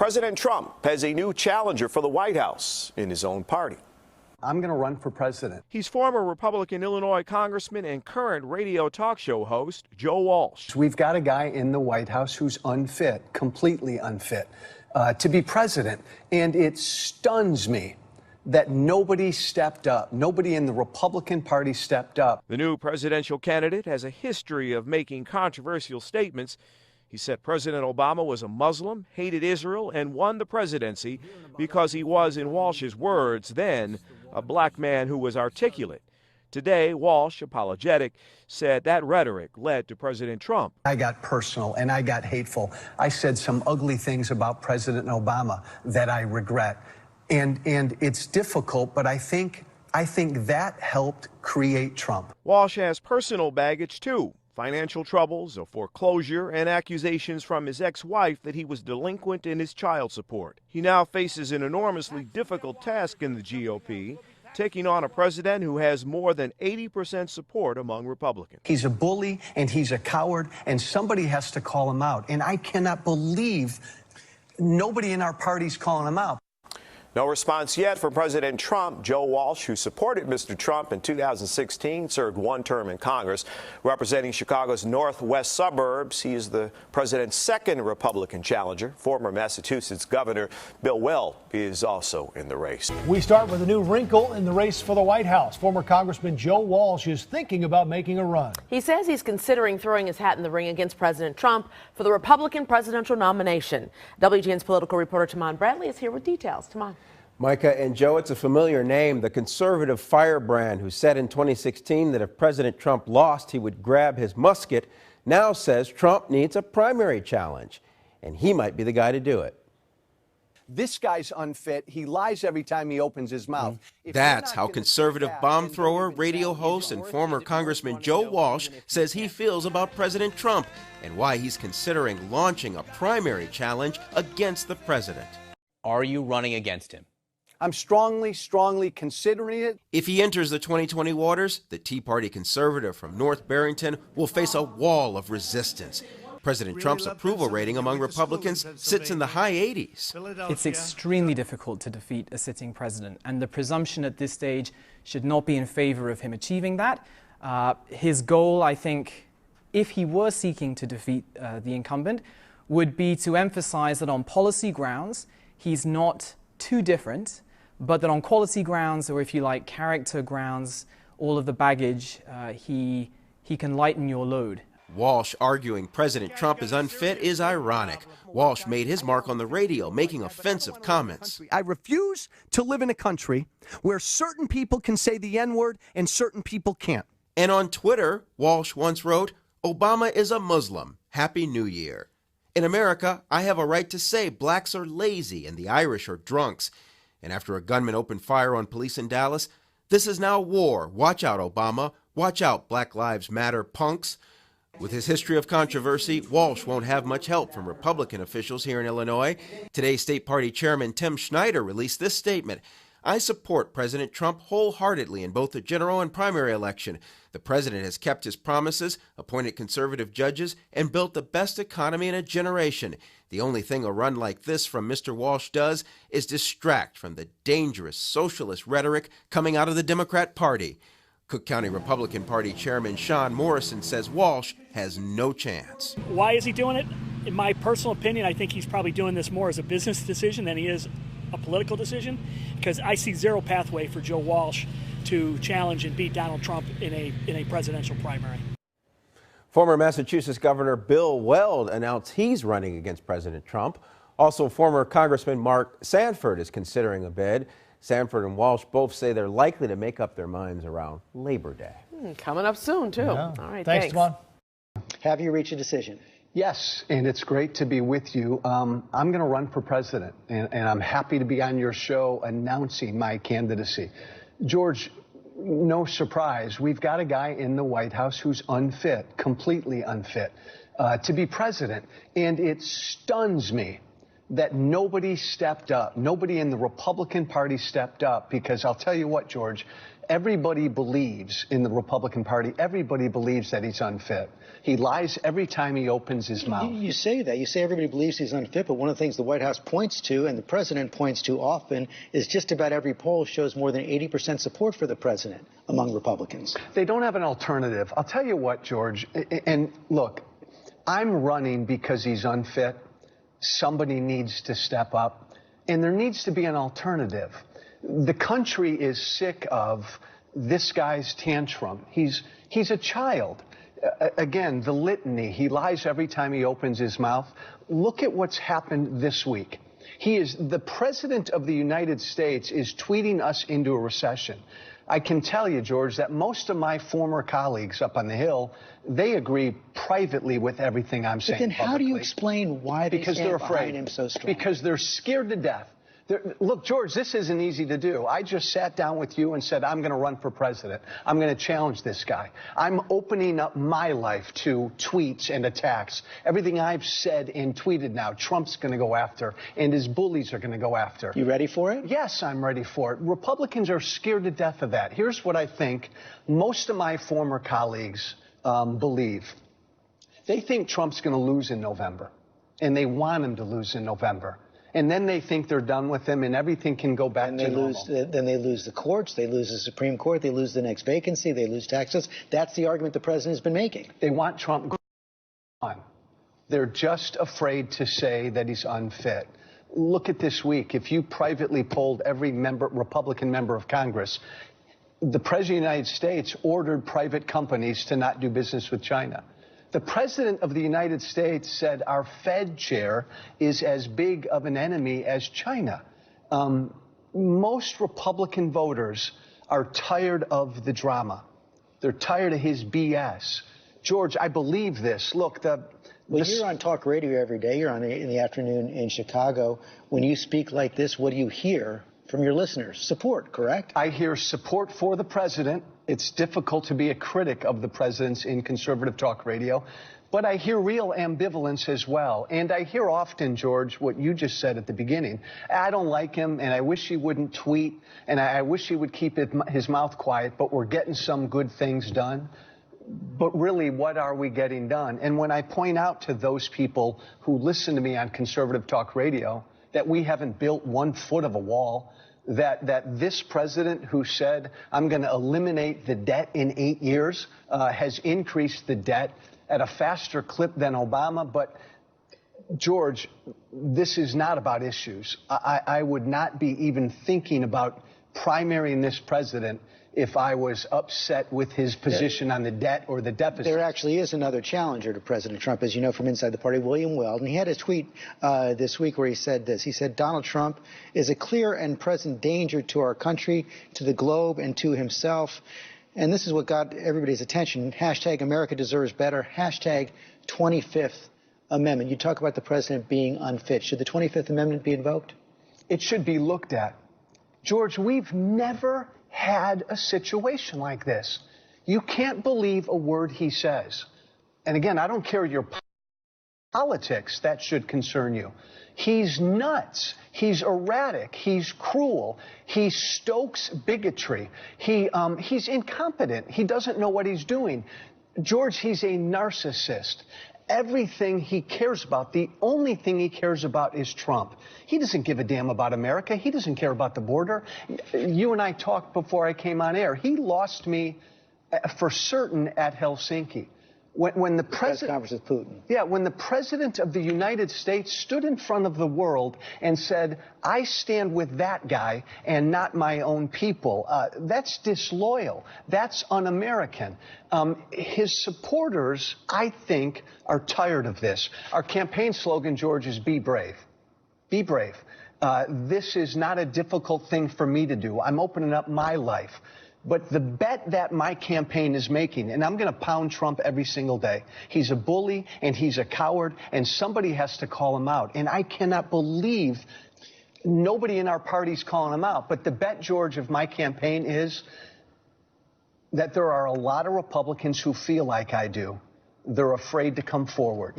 President Trump has a new challenger for the White House in his own party. I'm going to run for president. He's former Republican Illinois Congressman and current radio talk show host Joe Walsh. We've got a guy in the White House who's unfit, completely unfit, to be president. And it stuns me that nobody stepped up. Nobody in the Republican Party stepped up. The new presidential candidate has a history of making controversial statements. He said President Obama was a Muslim, hated Israel, and won the presidency because he was, in Walsh's words then, a black man who was articulate. Today, Walsh, apologetic, said that rhetoric led to President Trump. I got personal and I got hateful. I said some ugly things about President Obama that I regret. And it's difficult, but I think that helped create Trump. Walsh has personal baggage, too. Financial troubles, a foreclosure, and accusations from his ex-wife that he was delinquent in his child support. He now faces an enormously difficult task in the GOP, taking on a president who has more than 80% support among Republicans. He's a bully and he's a coward, and somebody has to call him out. And I cannot believe nobody in our party's calling him out. No response yet from President Trump. Joe Walsh, who supported Mr. Trump in 2016, served one term in Congress, representing Chicago's northwest suburbs. He is the president's second Republican challenger. Former Massachusetts Governor Bill Weld is also in the race. We start with a new wrinkle in the race for the White House. Former Congressman Joe Walsh is thinking about making a run. He says he's considering throwing his hat in the ring against President Trump for the Republican presidential nomination. WGN's political reporter Taman Bradley is here with details. Taman. Micah and Joe, it's a familiar name, the conservative firebrand who said in 2016 that if President Trump lost, he would grab his musket, now says Trump needs a primary challenge, and he might be the guy to do it. This guy's unfit. He lies every time he opens his mouth. That's how conservative bomb thrower, radio host, and former Congressman Joe Walsh says he feels about President Trump and why he's considering launching a primary challenge against the president. Are you running against him? I'm strongly considering it. If he enters the 2020 waters, the Tea Party conservative from North Barrington will face a wall of resistance. President Trump's approval rating among Republicans sits in the high 80s. It's extremely difficult to defeat a sitting president, and the presumption at this stage should not be in favor of him achieving that. His goal, I think, if he were seeking to defeat the incumbent, would be to emphasize that on policy grounds, he's not too different, but that on quality grounds, or if you like, character grounds, all of the baggage, he can lighten your load. Walsh arguing President Trump is unfit is ironic. Walsh made his mark on the radio, making offensive comments. I refuse to live in a country where certain people can say the N-word and certain people can't. And on Twitter, Walsh once wrote, "Obama is a Muslim. Happy New Year. In America, I have a right to say blacks are lazy and the Irish are drunks." And after a gunman opened fire on police in Dallas, "This is now war. Watch out, Obama. Watch out, Black Lives Matter punks." With his history of controversy, Walsh won't have much help from Republican officials here in Illinois. Today, State Party Chairman Tim Schneider released this statement. "I support President Trump wholeheartedly in both the general and primary election. The president has kept his promises, appointed conservative judges, and built the best economy in a generation. The only thing a run like this from Mr. Walsh does is distract from the dangerous socialist rhetoric coming out of the Democrat Party." Cook County Republican Party Chairman Sean Morrison says Walsh has no chance. Why is he doing it? In my personal opinion, I think he's probably doing this more as a business decision than he is a political decision, because I see zero pathway for Joe Walsh to challenge and beat Donald Trump in a presidential primary. Former Massachusetts Governor Bill Weld announced he's running against President Trump. Also, former Congressman Mark Sanford is considering a bid. Sanford and Walsh both say they're likely to make up their minds around Labor Day. Coming up soon, too. Yeah. All right, thanks. Tavon. Have you reached a decision? Yes, and it's great to be with you. I'm going to run for president, and I'm happy to be on your show announcing my candidacy. George, no surprise, we've got a guy in the White House who's unfit, completely unfit, to be president, and it stuns me that nobody stepped up. Nobody in the Republican Party stepped up, because I'll tell you what, George, Everybody believes in the Republican Party, everybody believes that he's unfit. He lies every time he opens his mouth. You say that. You say everybody believes he's unfit, but one of the things the White House points to and the president points to often is just about every poll shows more than 80% support for the president among Republicans. They don't have an alternative. I'll tell you what, George, and look, I'm running because he's unfit. Somebody needs to step up, and there needs to be an alternative. The country is sick of this guy's tantrum. He's a child. Again, the litany. He lies every time he opens his mouth. Look at what's happened this week. The president of the United States is tweeting us into a recession. I can tell you, George, that most of my former colleagues up on the Hill, they agree privately with everything I'm saying. But then how do you explain why they stand behind him so strong? Because they're scared to death. Look, George, this isn't easy to do. I just sat down with you and said, I'm going to run for president. I'm going to challenge this guy. I'm opening up my life to tweets and attacks. Everything I've said and tweeted now, Trump's going to go after, and his bullies are going to go after. You ready for it? Yes, I'm ready for it. Republicans are scared to death of that. Here's what I think most of my former colleagues believe. They think Trump's going to lose in November, and they want him to lose in November. And then they think they're done with him and everything can go back to normal. Then they lose the courts, they lose the Supreme Court, they lose the next vacancy, they lose taxes. That's the argument the president has been making. They want Trump gone. They're just afraid to say that he's unfit. Look at this week. If you privately polled every Republican member of Congress, the President of the United States ordered private companies to not do business with China. The President of the United States said our Fed chair is as big of an enemy as China. Most Republican voters are tired of the drama. They're tired of his BS. George, I believe this. Look, you're on talk radio every day. You're on in the afternoon in Chicago. When you speak like this, what do you hear from your listeners? Support, correct? I hear support for the president. It's difficult to be a critic of the president's in conservative talk radio, but I hear real ambivalence as well. And I hear often, George, what you just said at the beginning. I don't like him, and I wish he wouldn't tweet, and I wish he would keep his mouth quiet, but we're getting some good things done. But really, what are we getting done? And when I point out to those people who listen to me on conservative talk radio that we haven't built 1 foot of a wall, that this president who said, I'm going to eliminate the debt in 8 years, has increased the debt at a faster clip than Obama. But, George, this is not about issues. I would not be even thinking about primarying this president if I was upset with his position on the debt or the deficit. There actually is another challenger to President Trump, as you know from inside the party, William Weld. And he had a tweet this week where he said this. He said, Donald Trump is a clear and present danger to our country, to the globe, and to himself. And this is what got everybody's attention. Hashtag America deserves better. Hashtag 25th Amendment. You talk about the president being unfit. Should the 25th Amendment be invoked? It should be looked at. George, we've never had a situation like this. You can't believe a word he says. And again, I don't care your politics, that should concern you. He's nuts. He's erratic. He's cruel. He stokes bigotry. He's incompetent. He doesn't know what he's doing. George, he's a narcissist. Everything he cares about, the only thing he cares about is Trump. He doesn't give a damn about America. He doesn't care about the border. You and I talked before I came on air. He lost me for certain at Helsinki. When the president, conference with Putin. Yeah, when the president of the United States stood in front of the world and said, I stand with that guy and not my own people, that's disloyal. That's un-American. His supporters, I think, are tired of this. Our campaign slogan, George, is be brave. Be brave. This is not a difficult thing for me to do. I'm opening up my life. But the bet that my campaign is making, and I'm going to pound Trump every single day, he's a bully and he's a coward, and somebody has to call him out. And I cannot believe nobody in our party's calling him out. But the bet, George, of my campaign is that there are a lot of Republicans who feel like I do. They're afraid to come forward.